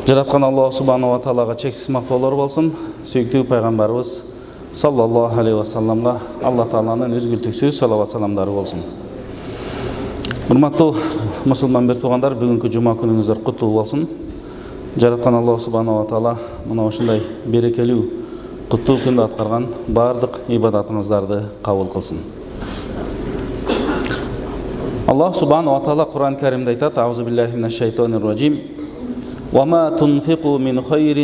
Жараткан Аллах субханаху ва таалага чексиз мактоолор болсун. Сүйүктүү пайгамбарыбыз саллаллаху алейхи ва салламга Аллах тааланын өзгүлтүксүз салават саламдары болсун. Урматтуу мусулман бир туугандар, бүгүнкү жума күнүңүздөр куттуу болсун. Жараткан Аллах субханаху ва таала мына ушундай берекелүү куттуу күндү аткарган бардык ибадатыңыздарды кабыл кылсын. Аллах субханаху ва таала Кур'ан Каримде айтат: "Аузу биллахи минаш шайтанир раджим. وَمَا تُنْفِقُوا مِنْ خَيْرٍ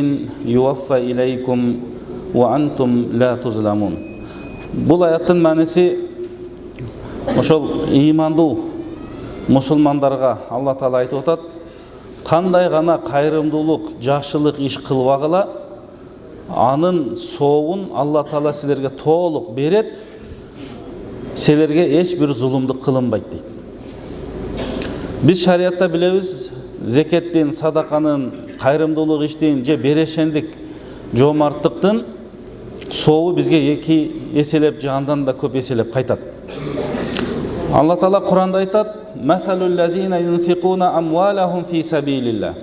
يُوَفَّى إِلَيْكُمْ وَأَنْتُمْ لَا تُظْلَمُونَ." Бұл аяттың мәнісі ошол имандуу мусулмандарға Алла Таала айтып атат: кандай гана кайрымдуулук, жакшылык иш кылбагыла, анын соогун Алла Таала силерге толук берет, силерге эч бир зулумдук кылынбайт дейт. Биз шариатта билебиз, зекеттин, садаканын, кайрымдуулук иштин же берешендик, жомарттыктын сообу бизге эки эселеп же андан да көп эселеп кайтат. Алла Таала Кур'анда айтат: "Масалул лазина юнфикуна амвалахум фи сабилилlah."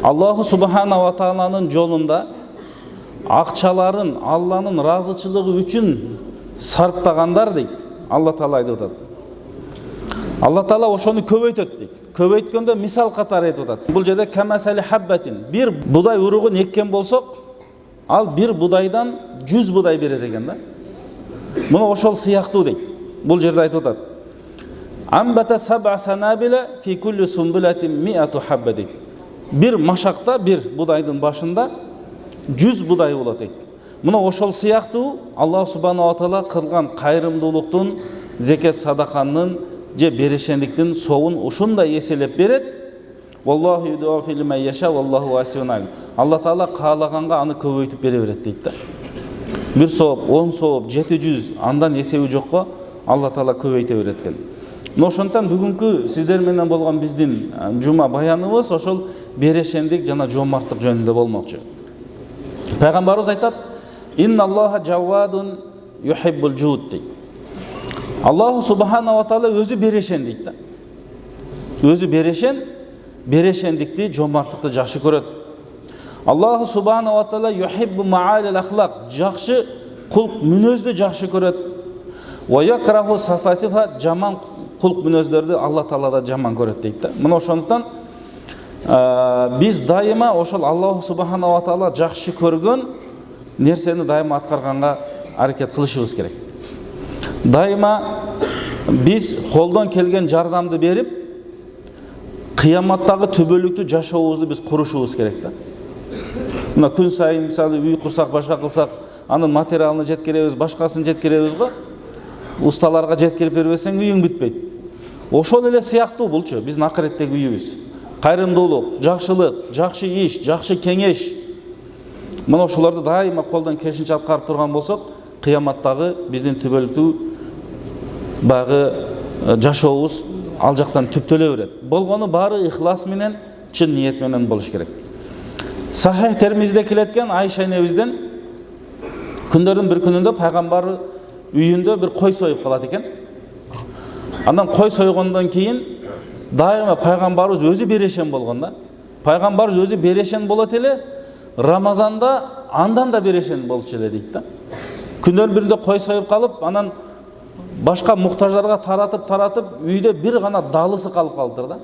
Аллаху субханаху ва тааланын жолунда акчаларын Алланын разычылыгы үчүн сарптагандар дейт. Алла Таала айтып атат. Алла Таала ошону көбөйтөт дейт. Көбөйткөндө мисал катары айтып атат. Бул жерде камасали хаббатин, бир будай уругун эккен болсок, ал бир будайдан 100 будай берет экен да. Муну ошол сыяктуу дейт. Бул жерде айтып атат: "Амбата саб'a санабила фи кулли сумбулатин 100 хабба" дейт. Бир машакта, бир будайдын башында 100 будай болот дейт. Муну ошол сыяктуу Аллах субханаху ва таала кылган кайрымдуулуктун, зекет садаканын же берешендиктин соогун ушундай эселеп берет. Валлаху юдафи лиман яша валлаху васиун алим. Алла Таала каалаганга аны көбөйтүп бере берет дейт да. Бир сооп, 10 сооп, 700, андан эсеби жокко Алла Таала көбөйтө берет экен. Ошондон бүгүнкү сиздер менен болгон биздин жума баяныбыз ошол берешендик жана жомарттык жөнүндө болмокчу. Пайгамбарыбыз айтат: "Инналлаха жавадун юхиббул жуд" дейт. Аллаху субханаху ва таала өзү берешен дейт да. Өзү берешен, берешендикти, жомарттыкты жакшы көрөт. Аллаху субханаху ва таала юхиббу маалил ахлак, жакшы кулк мүнөздү жакшы көрөт. Ва якраху сафасифа, жаман кулк мүнөздөрдү Алла Таала да жаман көрөт дейт да. Мына ошондуктан биз дайыма ошол Аллаху субханаху ва таала жакшы көргөн нерсени дайыма аткарганга аракет кылышыбыз керек. Дайыма биз колдон келген жардамды берип, кыяматтагы түбөлүктүү жашообузду биз курушубуз керек да. Мына күн сайын мисалы үй курсак, башка кылсак, анын материалын жеткиребиз, башкасын жеткиребиз го. Усталарга жеткирип бербесең үйүң бүтпөйт. Ошол эле сыяктуу булчу биздин акыреттеги үйүбүз. Кайрымдуулук, жакшылык, жакшы иш, жакшы кеңеш. Мына ошолорду дайыма колдон келишинче аткарып турган болсок, кыяматтагы биздин түбөлүктүү багы жашообуз ал жактан түптөлө берет. Болгону баары ихлас менен, чын ниет менен болуш керек. Сахих Термизде келеткен Айша энебизден күндөрдүн бир күнүндө пайгамбар үйүндө бир кой союп калат экен. Андан кой сойгондон кийин дайыма пайгамбарыбыз өзү берешен болгон да. Пайгамбарыбыз өзү берешен болот эле, Рамазанда андан да берешен болчу эле дейт да. Күндөрдүн биринде кой союп калып, анан башка муктаждарга таратып, үйдө бир гана далысы калып калыптыр да.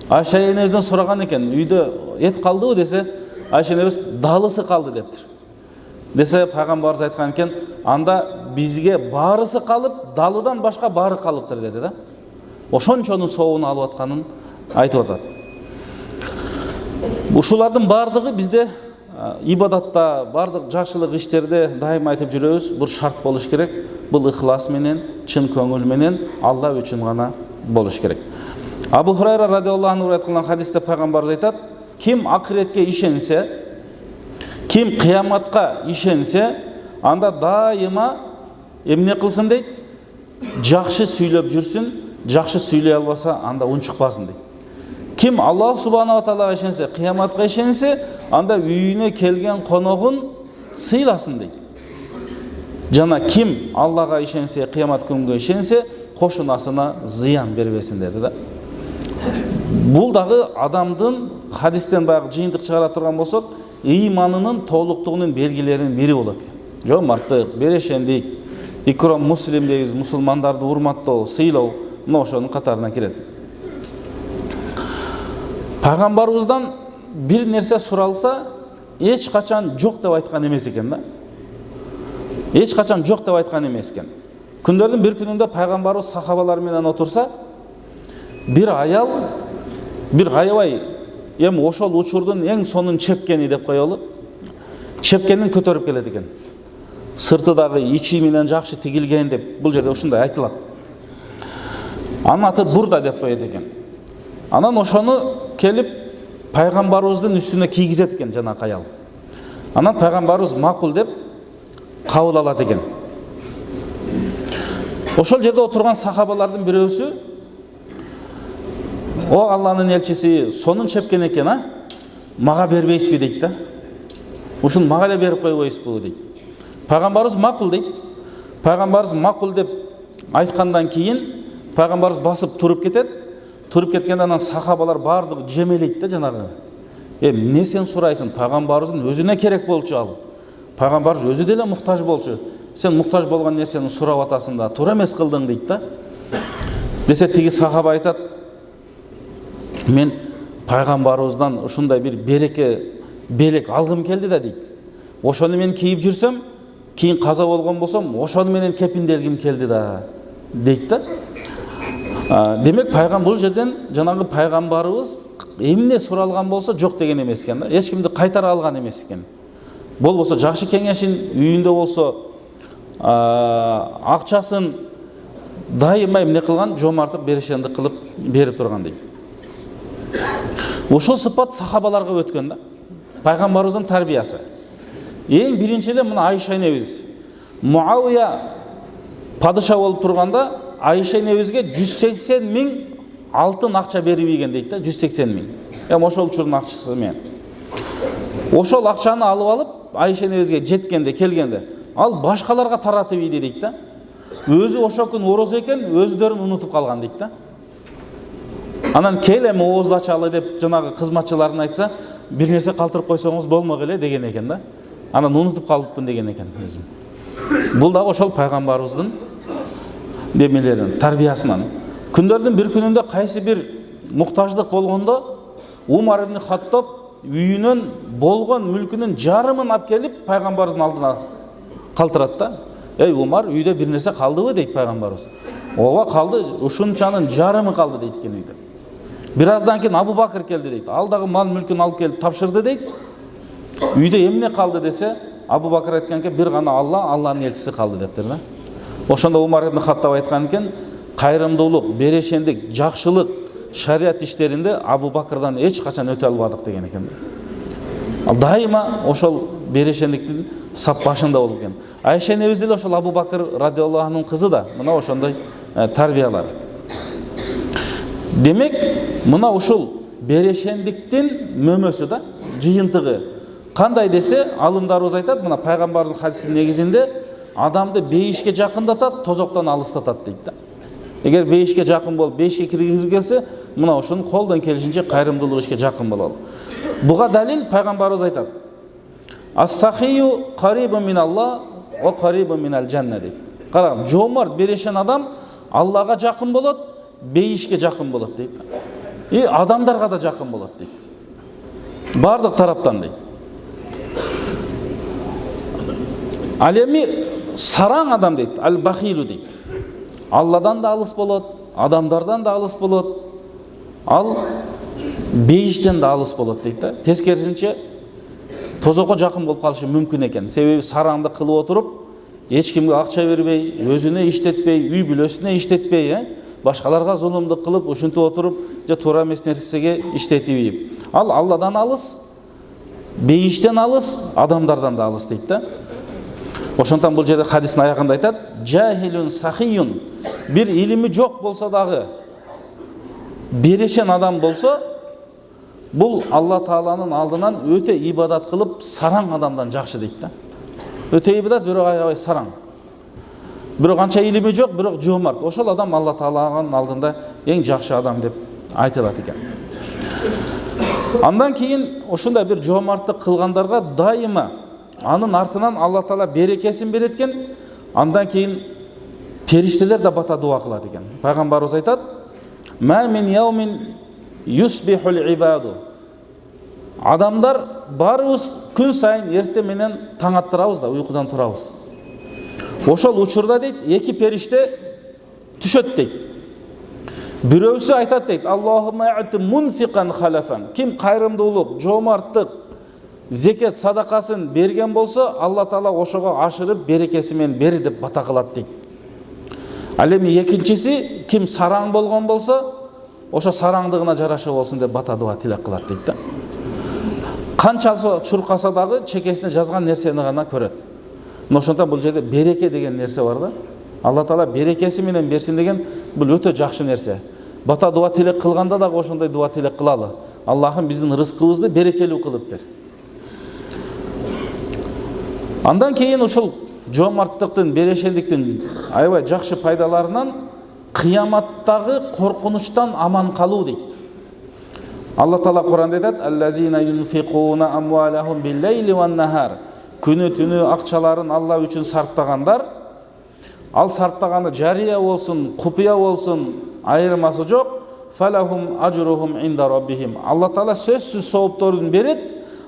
Айша энебизден сураган экен, үйдө эт калдыбы десе, Айша энебиз далысы калды дептир. Десе пайгамбарыбыз айткан экен, анда бизге баарысы калып, далыдан башка баары калыптыр деди да. Ошончонун соогун алып атканын айтып атат. Ушулардын бардыгы бизде ибадатта, бардык жакшылык иштерде дайыма айтып жүрөбүз, бул шарт болуш керек. Бул ихлас менен, чын көңүл менен, Алла үчүн гана болуш керек. Абу Хурайра радиаллаху анху айткан хадисте пайгамбарыбыз айтат: "Ким акыретке ишенсе, ким кыяматка ишенсе, анда дайыма эмне кылсын дейт? Жакшы сүйлөп жүрсүн, жакшы сүйлөй албаса, анда унчукпасын дейт. Ким Аллах субханаху ва таалага ишенсе, кыяматка ишенсе, анда үйүнө келген коногун сыйласын дейт. Жана ким Аллага ишенсе, кыямат күнгө ишенсе, кошунасына зыян бербесин" деди да. Бул дагы адамдын хадистен баягы жыйынтык чыгара турган болсок, ыйманынын толуктугунун белгилеринин бири болот. Жомарттык, берешендик, икром муслим дейбиз, мусулмандарды урматтоо, сыйлоо, мына ошонун катарына кирет. Пайгамбарыбыздан бир нерсе суралса, эч качан жок деп айткан эмес экен да. Эч качан жок деп айткан эмес экен. Күндөрдүн бир күнүндө пайгамбарыбыз сахабалар менен отурса, бир аял, бир аябай эми ошол учурдун эң сонун чепкени деп коелу. Чепкенин көтөрүп келет экен. Сырты дагы ичи менен жакшы тигилген деп бул жерде ушундай айтылат. Анын аты Бурда деп коет экен. Анан ошону келип пайгамбарыбыздын үстүнө кийгизет экен жанагы аял. Анан пайгамбарыбыз макул деп кабыл алат экен. Ошол жерде отурган сахабалардын бирөөсү: "О Алланын элчиси, сонун чепкен экен, а? Мага бербейсизби?" дейт да. "Ушун мага эле берип койбойсузбу?" дейт. Пайгамбарыбыз макул дейт. Пайгамбарыбыз макул деп айткандан кийин пайгамбарыбыз басып туруп кетет. Туруп кеткенде анан сахабалар бардыгы жемелейт да жанагы. Эмне сен сурайсың? Пайгамбарыбыздын өзүнө керек болчу ал. Пайгамбарыбыз өзү деле муктаж болчу. Сен муктаж болгон нерсени сурап атасың да, туура эмес кылдың дейт да. Десе тиги сахаба айтат: "Мен пайгамбарыбыздан ушундай бир береке, белек алгым келди да" дейт. "Ошону мен кийип жүрсөм, кийин каза болгон болсом, ошону менен кепинделгим келди да" дейт да. Демек бул жерден жанагы пайгамбарыбыз эмне суралган болсо жок деген эмес экен да. Эч кимди кайтара алган эмес экен. Болбосо жакшы кеңешин үйүндө болсо акчасын дайыма эмне кылган, жомарттык, берешендик кылып берип турган дейт. Ошол сыпат сахабаларга өткөн да. Пайгамбарыбыздын тарбиясы. Эң биринчи эле мына Айша энебиз Муавия падыша болуп турганда Айша энебизге 180 000 алтын акча берип ийген дейт да, 180 000. Эми ошол учурдун акчасы менен. Ошол акчаны алып алып Айша энебизге жеткенде, келгенде, ал башкаларга таратып ийди дейт да. Өзү ошол күн орозо экен, өздөрүн унутуп калган дейт да. Анан кел эми оозду ачалы деп жанагы кызматчыларына айтса, бир нерсе калтырып койсоңуз болмок эле деген экен да. Анан унутуп калыппын деген экен өзү. Бул дагы ошол пайгамбарыбыздын демелерин, тарбиясынан. Күндөрдүн бир күнүндө кайсы бир муктаждык болгондо Умар ибн Хаттаб үйүнөн болгон мүлкүнүн жарымын алып келип пайгамбарыбыздын алдына калтырат да. "Эй Умар, үйдө бир нерсе калдыбы?" дейт пайгамбарыбыз. "Ооба калды, ушунчанын жарымы калды" дейт экен үйдө. Бир аздан кийин Абу Бакыр келди дейт. Ал дагы мал мүлкүн алып келип тапшырды дейт. Үйдө эмне калды десе, Абу Бакыр айткан экен, бир гана Алланын элчиси калды дептир да. Ошондо Умар ибн Хаттаб айткан экен, кайрымдуулук, берешендик, жакшылык, шарият иштеринде Абу Бакырдан эч качан өтө албадык деген экен. Ал дайыма ошол берешендиктин сап башында болуп экен. Айша энебиз деле ошол Абу Бакыр радиаллаху анхунун кызы да мына ошондой тарбиялар. Демек, мына ушул берешендиктин мөмөсү да, жыйынтыгы. Кандай десе, алымдарыбыз айтат, мына пайгамбардын хадисинин негизинде адамды бейишке жакындатат, тозоктон алыстатат дейт да. Эгер бейишке жакын болуп, бейишке киргизип келсе, мына ошону колдон келишинче кайрымдуулук ишке жакын бололу. Буга далил пайгамбарыбыз айтат: "Ас-сахию карибун миналлах ва карибун минал жанна" дейт. Караңыз, жомарт, берешен адам Аллага жакын болот, бейишке жакын болот дейт. И адамдарга да жакын болот дейт. Бардык тараптан дейт. Ал эми сараң адам дейт, ал-бахилу дейт. Алладан да алыс болот, адамдардан да алыс болот, ал бейиштен да алыс болот дейт да. Тескерисинче тозокко жакын болуп калышы мүмкүн экен. Себеби сараңды кылып отуруп, эч кимге акча бербей, өзүнө иштетпей, үй бүлөсүнө иштетпей, башкаларга зулумдук кылып, ушинтип отуруп, же туура эмес нерсеге иштетип ийип. Ал Алладан алыс, бейиштен алыс, адамдардан да алыс дейт да. Ошондон бул жерде хадистин аягында айтат: "Жахилун сахиюн", бир илими жок болсо дагы, берешен адам болсо, бул Алла Тааланын алдынан өтө ибадат кылып, сараң адамдан жакшы дейт да. Өтө ибадат, бирок аябай сараң. Бирок анча илими жок, бирок жомарт. Ошол адам Алла Тааланын алдында эң жакшы адам деп айтылат экен. Андан кейін ошондай бир жоомарттык кылгандарга дайыма анын артынан Алла Таала берекесин берет экен. Андан кейін периштелер да бата дуа кылат экен. Пайгамбарыбыз айтат: "Ма мин яумин юсбихул ибаду". Адамдар барыбыз күн сайын эрте менен таң аттырабыз да уйкудан турабыз. Ошол учурда дейт, эки периште түшөт дейт. Бирөөсү айтат дейт: "Аллахумма ати мунфикан халафан". Ким кайрымдуулук, жоомарттык, зекет садакасын берген болсо, Алла Таала ошого ашырып берекеси менен бери деп бата кылат дейт. Ал эми экинчиси, ким сараң болгон болсо, ошо сараңдыгына жараша болсун деп бата дуа тилек кылат дейт да. Канчасы чуркаса дагы чекесине жазган нерсени гана көрөт. Ошондон бул жерде береке деген нерсе бар да. Алла Таала берекеси менен берсин деген бул өтө жакшы нерсе. Бата дуа тилек кылганда дагы ошондой дуа тилек кылалы. Аллахым биздин рызкыбызды берекелүү кылып бер. Андан кейін ушул жоомарттыктын, берешендиктин аябай жакшы пайдаларынан кыяматтагы коркунучтан аман калуу дейт. Алла Таала Куранда айтат: "Аллазина юнфикуна амвалахум бил-лейли ван-нахар". Күнү-түнү акчаларын Алла үчүн сарптагандар, ал сарптаганы жария болсун, купуя болсун, айырмасы жок. Фалахум ажрухум инда раббихим. Алла Таала сөзсүз соопторун берет.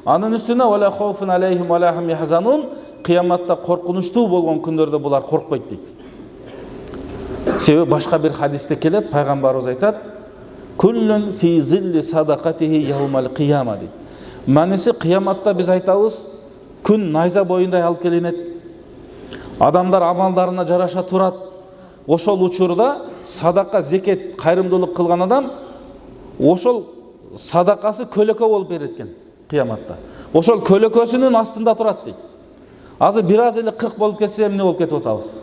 Анын үстүнө вала хауфун алейхим вала хум яхзанун. Кыяматта коркунучтуу болгон күндөрдө булар коркпойт дейт. Себеби башка бир хадисте келет, пайгамбарыбыз айтат: "Куллун фи зилли садакатихи яумал кыяма" дейт. Манisi кыяматта биз айтабыз, күн найза боюндай алып келинет. Адамдар амалдарына жараша турат. Ошол учурда садака, зекет, кайрымдуулук кылган адам ошол садакасы көлөкө болуп берет экен кыяматта. Ошол көлөкөсүнүн астында турат дейт. Азыр бир аз эле 40 болуп кетсе эмне болуп кетип атабыз?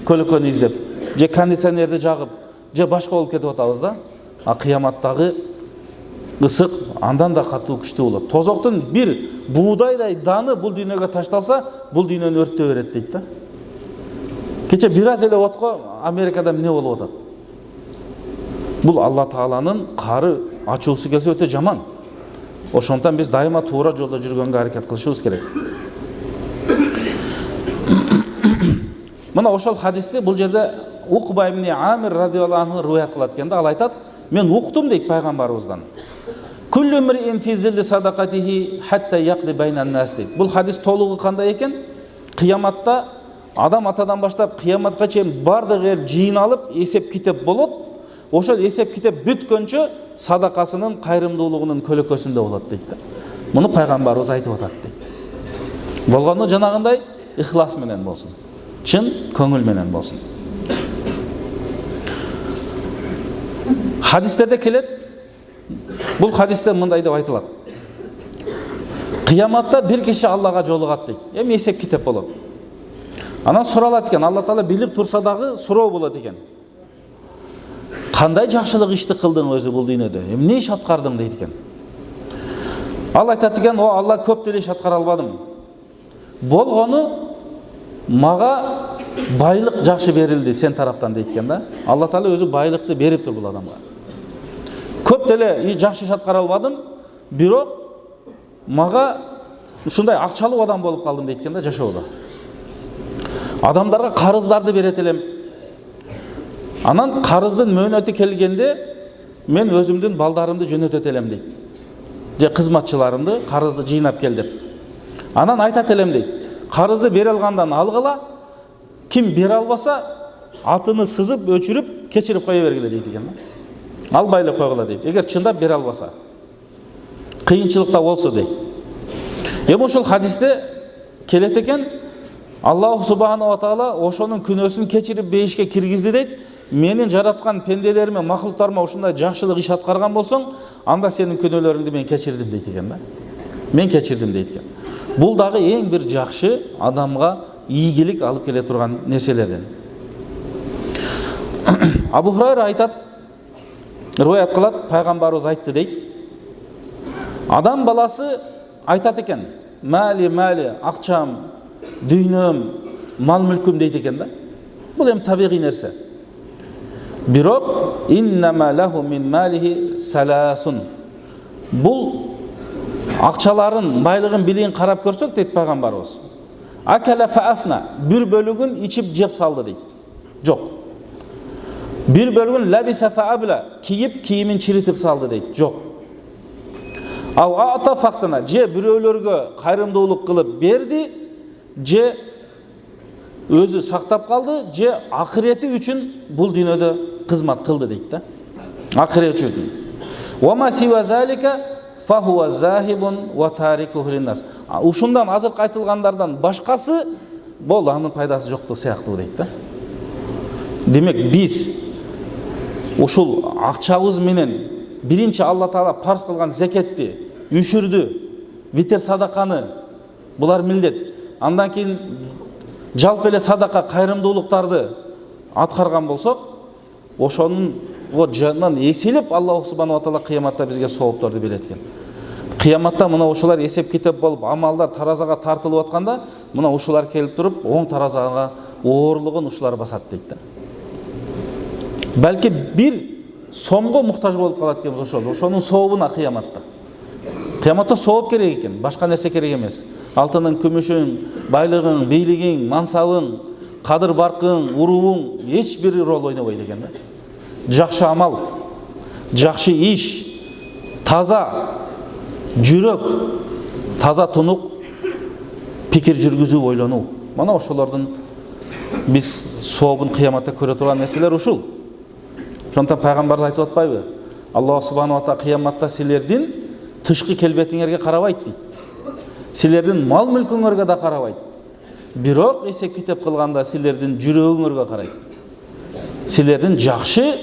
Көлөкөнү издеп, же кондиционерди жагып, же башка болуп кетип атабыз да. А кыяматтагы ысык андан да катуу күчтүү болот. Тозоктун бир буудайдай даны бул дүйнөгө ташталса, бул дүйнөнү өрттөй берет дейт да. Кече бир аз эле отко Америкада эмне болуп атат? Бул Алла Тааланын кары ачуусу келсе өтө жаман. Ошондон биз дайыма туура жолдо жүргөнгө аракет кылышыбыз керек. Мына ошол хадисте бул жерде Уқба ибн Амир радиаллаху анху риwayat кылат экен да, ал айтат: "Мен уктум" дейт пайгамбарыбыздан. "Куллу мирин фи зилли садакатихи хатта яқди байнан нас" дейт. Бул хадис толугу кандай экен? Кыяматта адам атадан баштап кыяматка чейин бардыгы эл жыйналып эсеп китеп болот. Ошол эсеп китеп бүткөнчө садакасынын, кайрымдуулугунун көлөкөсүндө болот дейт да. Муну пайгамбарыбыз айтып атат дейт. Болгону жанагындай ихлас менен болсун. Чын көңүл менен болсун. Хадистерде келет. Бул хадисте мындай деп айтылат: Кыяматта бир киши Аллага жолугат дейт. Эми эсеп китеп болот. Анан суралат экен, Алла Таала билип турса дагы суроо болот экен. Кандай жакшылык ишти кылдың өзү бул дүйнөдө? Эмне иш аткардың дейт экен. Ал айтат экен: "О Алла, көп деле иш аткара албадым. Болгону мага байлык жакшы берилди сен тараптан" дейт экен да. Алла Таала өзү байлыкты бериптир бул адамга. Көп деле жакшы иш аткара албадым, бирок мага ушундай акчалуу адам болуп калдым дейт экен да жашоодо. Адамдарга карыздарды берет элем. Анан карыздын мөөнөтү келгенде мен өзүмдүн балдарымды жөнөтөт элем дейт. Же кызматчыларымды карызды жыйнап кел деп. Анан айтат элем дейт: "Карызды бере алгандан алгыла, ким бере албаса атыны сызып, өчүрүп, кечирип кое бергиле" дейт экен. Албай эле койгула дейт. Эгер чындап бере албаса, кыйынчылыкта болсо дейт. Эми ошол хадисте келет экен: Аллах субханаху ва таала ошонун күнөөсүн кечирип бейишке киргизди дейт. Менин жараткан пенделериме, махлуктарыма ушундай жакшылык иш аткарган болсоң, анда сенин күнөөлөрүңдү мен кечирдим дейт экен да. Мен кечирдим дейт экен. Бул дагы эң бир жакшы адамга ийгилик алып келе турган нерселерден. Абу Хурайра айтат, риwayat кылат, пайгамбарыбыз айтты дейт. Адам баласы айтат экен: "Мали, акчам, дүйнөм, мал мүлкүм" дейт экен да. Бул эми табигый нерсе. Бирок иннама лаху мин малихи саласун. Бул Акчаларын, байлыгын, билигин карап көрсөк дейт пайгамбарыбыз. Акала фаафна, бир бөлүгүн ичип жеп салды дейт. Жок. Bir bölgün labisa faabla, kiyip kiyimin çiritip saldı deydi. Жоқ. Ал ата фактына, же бирөөлөргө кайрымдуулук кылып берди, же өзү сактап калды, же акырети үчүн бул дүйнөдө кызмат кылды дейт да. Акырет үчүн. Ва ма сива залика фа хуа захибун ва тарикуху линнас. Ушундан азыркы айтылгандардан башкасы бул анын пайдасы жоктугу сыяктуу дейт да. Демек биз ушул акчабыз менен биринчи Алла Таала парз кылган закетти, үшүрдү, витер садаканы, булар милдет. Андан кийин жалпы эле садака, кайрымдуулуктарды аткарган болсок, ошонун жанынан эселеп Аллах субхана ва таала кыяматта бизге соопторду берет экен. Кыяматта мына ушулар эсеп китеп болуп, амалдар таразага тартылып атканда, мына ушулар келип туруп, оң таразага оорлугун ушулар басат дейт да. Belki bir somgo muhtaç bolup kalat eкен ошол. Ошонун сообуна кыяматта. Кыяматта сооп керек экен, башка нерсе керек эмес. Алтынын, күмүшүң, байлыгың, бийлигиң, мансабың, кадыр баркың, урууң эч бир рол ойнобойт экен да. Жакшы амал, жакшы иш, таза жүрөк, таза тунук, пикир жүргүзүү, ойлонуу. Мана ошолордун биз сообун кыяматта көрө турган нерселер ушул. Ошондон пайгамбарыбыз айтып атпайбы? Аллах субхана ва таала кыяматта силердин тышкы келбетиңерге карабайт дейт. Силердин мал мүлкүңөргө да карабайт. Бирок эсеп китеп кылганда силердин жүрөгүңөргө карайт. Силердин жакшы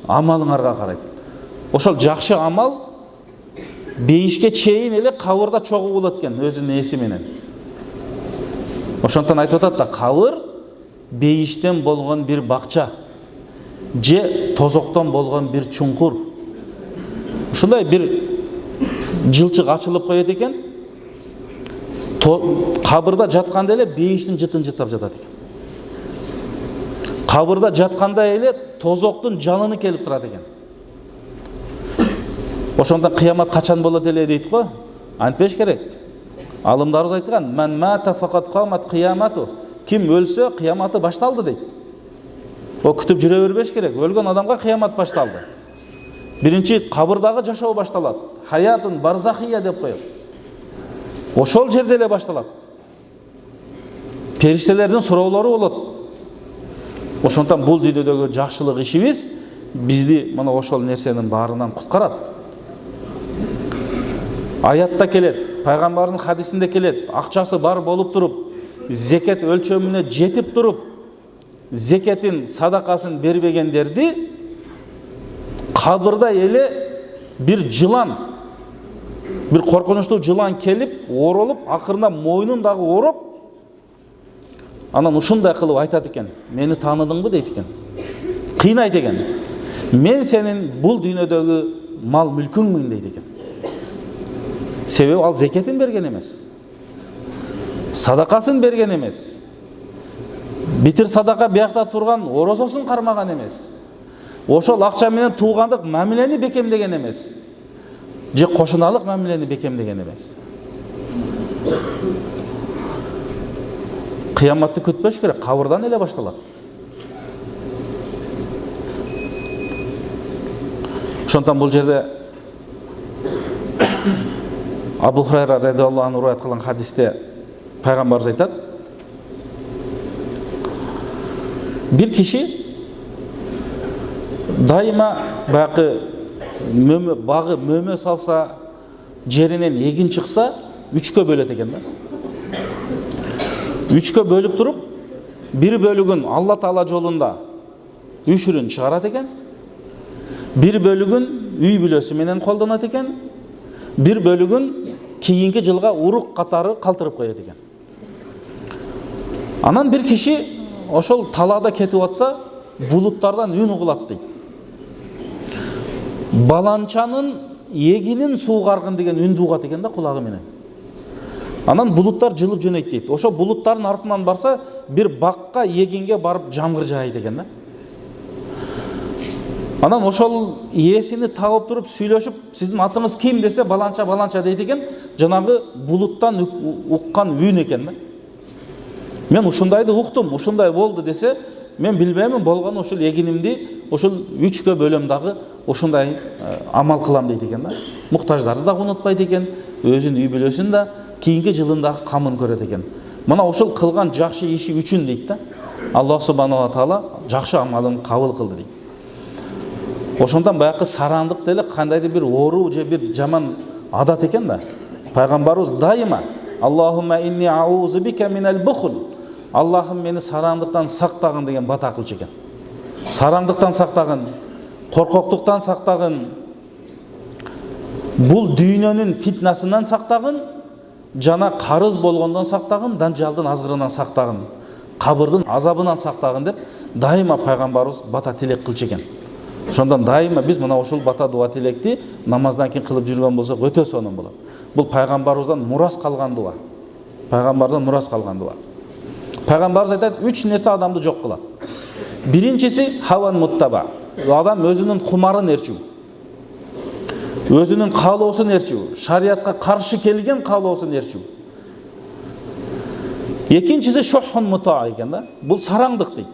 амалыңарга карайт. Ошол жакшы амал бейишке чейин эле кабырда чогуу болот экен өзүнүн эси менен. Ошондон айтып атат да, кабыр бейиштен болгон бир бакча, же тозоктон болгон бир чуңкур. Ушундай бир жылчык ачылып коет экен. Кабырда жатканда эле бейиштин жытын жытап жатат экен. Кабырда жатканда эле тозоктун жаныны келип турат экен. Ошондон кыямат качан болот эле дейт го? Антпеш керек. Алымдарыбыз айткан, "Ман мата факат камат кыямату." Ким өлсө, кыяматы башталды дейт. О күтүп жүрө бербеш керек. Өлгөн адамга кыямат башталды. Биринчи кабырдагы жашоо башталат. Хаятун барзахия деп коет. Ошол жерде эле башталат. Периштелердин суроолору болот. Ошондон бул дүйнөдөгү жакшылык ишибиз бизди мына ошол нерсенин баарынан куткарат. Аятта келет, пайгамбардын хадисинде келет, акчасы бар болуп туруп, зекет өлчөмүнө жетип туруп, зекетин, садакасын бербегендерди кабырда эле бир жылан, бир коркунучтуу жылан келип, оролуп, акырында мойнун дагы ороп, анан ушундай кылып айтат экен, "Мени тааныдыңбы?" дейт экен. Кыйнайт экен. "Мен сенин бул дүйнөдөгү мал мүлкүңмүн" дейт экен. Себеби ал зекетин берген эмес. Садакасын берген эмес. Битир садака биякта турган орозосун кармаган эмес. Ошол акча менен туугандык мамилени бекемдеген эмес. Же кошуналык мамилени бекемдеген эмес. Кыяматты күтпөш керек, кабырдан эле башталат. Ошондон бул жерде Абу Хурайра радиаллаху анху риwayat кылган хадисте пайгамбарыбыз айтат, bir kişi daima bağı mömö salsa, жеринен егин чыкса, üçkө bölөт экен да. Üçkө bölүп туруп, bir bölүгүн Алла Таала жолунда үшүрүн чыгарат экен, bir bölүгүн үй бүлөсү менен колдонот экен, bir bölүгүн кийинки жылга урук катары калтырып коет экен. Анан bir kişi ошол талаада кетип атса, булуттардан үн угулат дейт. Баланчанын егинин суугаргын деген үндү угат экен да кулагы менен. Анан булуттар жылып жөнөйт дейт. Ошо булуттардын артынан барса, бир бакка егинге барып жамгыр жаайт экен да. Анан ошол ээсини таап туруп сүйлөшүп, сиздин атыңыз ким десе, баланча баланча дейт экен, жанагы булуттан уккан үн экен да. Мен ушундайды уктум, ушундай болду десе, мен билбеймин, болгону ушул эгинимди ушул 3кө бөлөм дагы ушундай амал кылам дейт экен да. Муктаждарды да унутпайт экен, өзүнүн үй бүлөсүн да кийинки жылындагы камын көрөт экен. Мына ушул кылган жакшы иши үчүн дейт да. Аллах субханала таала жакшы амалын кабыл кылды дейт. Ошондон баякы сарандык деле кандайдыр бир оору же бир жаман адат экен да. Пайгамбарыбыз дайыма Аллахумма инни аузу бика минал бухл. Аллахым мени сарандыктан сактагын деген бата кылчу экен. Сарандыктан сактагын, коркоктуктан сактагын, бул дүйнөнүн фитнасынан сактагын, жана карыз болгондон сактагын, данжалдын азгырынан сактагын, кабырдын азабынан сактагын деп дайыма пайгамбарыбыз бата тилек кылчу экен. Ошондон дайыма биз мына ушул бата дуа тилекти намаздан кийин кылып жүргөн болсок өтө сонун болот. Бул пайгамбарыбыздан мурас калган дуа. Пайгамбардан мурас калган дуа. Пайгамбарыбыз айтат, 3 нерсе адамды жок кылат. Биринчиси хаван муттаба. Адам өзүнүн кумарын ээрчүү. Өзүнүн каалоосун ээрчүү, шариатка каршы келген каалоосун ээрчүү. Экинчиси шохун мута экен да. Бул сараңдык дейт.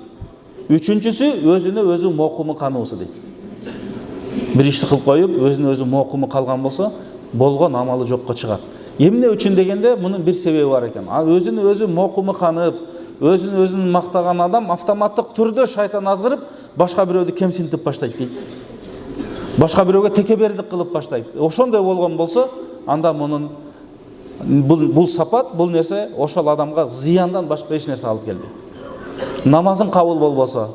Үчүнчүсү өзүнө өзү мокуму кануусу дейт. Бир ишти кылып коюп, өзүнө өзү мокуму калган болсо, болгон амалы жокко чыгат. Эмне үчүн дегенде мунун бир себеби бар экен. Өзүнө өзү мокуму канып, өзүнө өзүн мактаган адам автоматтык түрдө шайтан азгырып, башка бирөөдү кемсинтип баштайт дейт. Башка бирөөгө текебердик кылып баштайт. Ошондой болгон болсо, анда мунун бул сапат, бул нерсе ошол адамга зыяндан башка эч нерсе алып келбейт. Намазың кабыл болбосо,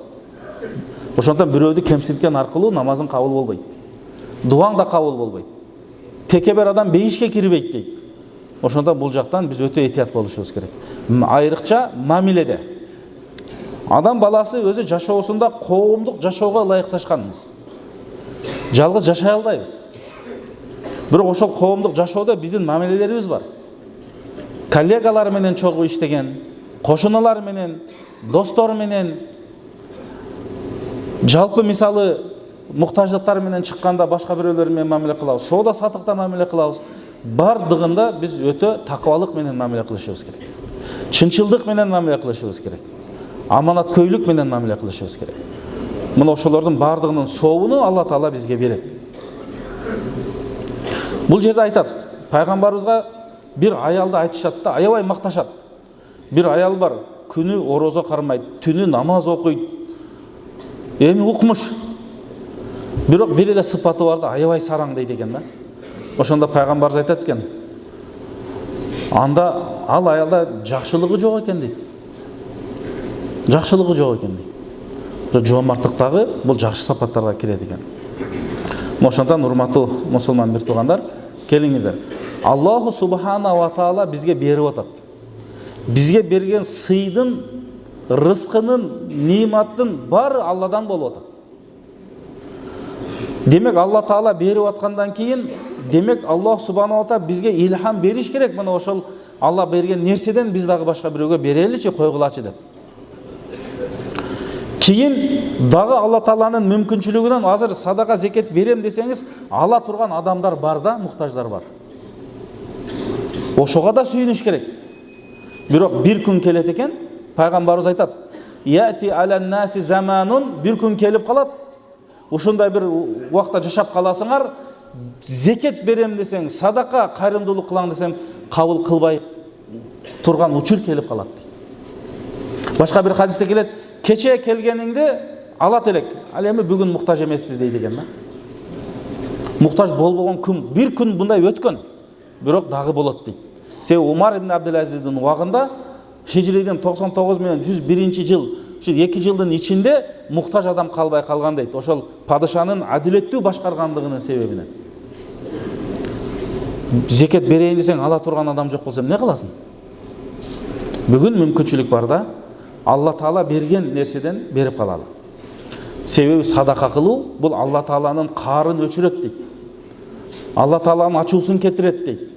ошондон бирөөдү кемсинткен аркылуу намазың кабыл болбойт. Дуаң да кабыл болбойт. Текебер адам бейишке кирбейт дейт. Ошондон бул жактан биз өтө этият болушубуз керек. Айрыкча мамиледе. Адам баласы өзү жашоосунда коомдук жашоого ылайыкташканбыз. Жалгыз жашай албайбыз. Бирок ошол коомдук жашоодо биздин мамилелерибиз бар. Коллегалар менен чогуу иштеген, кошуналар менен, достор менен, жалпы мисалы муктаждыктар менен чыкканда башка бирөөлөр менен мамиле кылабыз, соода сатыкта мамиле кылабыз. Бардыгында биз өтө такыбалык менен мамиле кылышыбыз керек. Чынчылдык менен мамиле кылышыбыз керек. Аманаткөйлүк менен мамиле кылышыбыз керек. Мына ошолордун бардыгынын сообуну Алла Таала бизге берет. Бул жерде айтат, пайгамбарыбызга бир аялды айтышат да, аябай макташат. Бир аял бар, күнү орозо кармайт, түнү намаз окуйт. Эми укмуш. Бирок бир эле сыпаты бар да, аябай сараң дейт экен да. Ошондо пайгамбарыбыз айтат экен, анда ал аялда жакшылыгы жок экен дейт. Жакшылыгы жок экен дейт. Жоомарттыктагы бул жакшы сапаттарга кирет экен. Ошондон урматтуу мусулман бир туугандар, келиңиздер. Аллаху субхана ва таала бизге берип атат. Бизге берген сыйдын, рызкынын, ниматтын баары Алладан болуп атат. Демек Алла Таала берип аткандан кийин, демек Аллах субхана ва таала бизге илхам бериш керек. Мына ошол Алла берген нерседен биз дагы башка бирөөгө береличи, койгулачы деп. Кийин дагы Алла Тааланын мүмкүнчүлүгүнөн азыр садака зекет берем десеңиз, ала турган адамдар бар да, муктаждар бар. Ошого да сүйүнүш керек. Бирок бир күн келет экен, пайгамбарыбыз айтат: "Яти алан наси заманун", бир күн келип калат. Ушундай бир убакта жашап каласыңар, зекет берем десең, садака, кайрымдуулук кылаң десең, кабыл кылбай турган учур келип калат. Башка бир хадисте келет: "Кече келгениңди алат элек, ал эми бүгүн муктаж эмеспиз" дейт экен да. Муктаж болбогон күн, бир күн мындай өткөн, бирок дагы болот дейт. Себеби Умар ибн Абдул-Азиздин убагында Хижриден 99 менен 101 жыл, ушу 2 жылдын ичинде муктаж адам калбай калган дейт. Ошол падышанын адилеттүү башкаргандыгынын себебинен. Зекет берейин десең, ала турган адам жок болсо эмне кыласың? Бүгүн мүмкүнчүлүк бар да, Алла Таала берген нерседен берип калалы. Себеби садака кылуу бул Алла Тааланын каарын өчүрөт дейт. Алла Тааланын ачуусун кетирет дейт.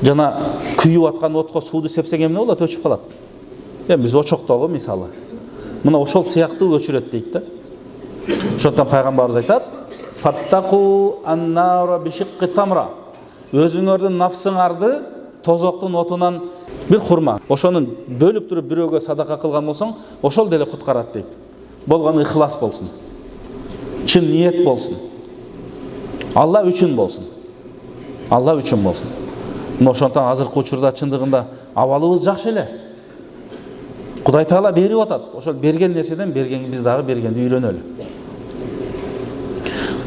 Жана күйүп аткан отко сууду сепсең эмне болот? Өчүп калат. Биз очоктогу мисалы. Мына ошол сыяктуу өчүрөт дейт да. Ошондон пайгамбарыбыз айтат: "Фаттаку ан-нара бишикки тамра." Өзүңөрдүн нафсыңарды тозоктун отунан бир хурма, ошонун бөлүп туруп бирөөгө садака кылган болсоң, ошол деле куткарат дейт. Болгону ихлас болсун. Чын ниет болсун. Алла үчүн болсун. Алла үчүн болсун. Ошондон азыркы учурда чындыгында абалыбыз жакшы эле. Кудай Таала берип атат. Ошол берген нерседен биз дагы бергенди үйрөнөлү.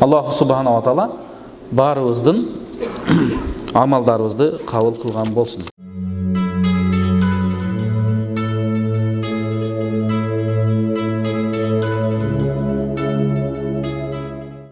Аллах субханала ва таала баарыбыздын амалдарыбызды кабыл кылган болсун.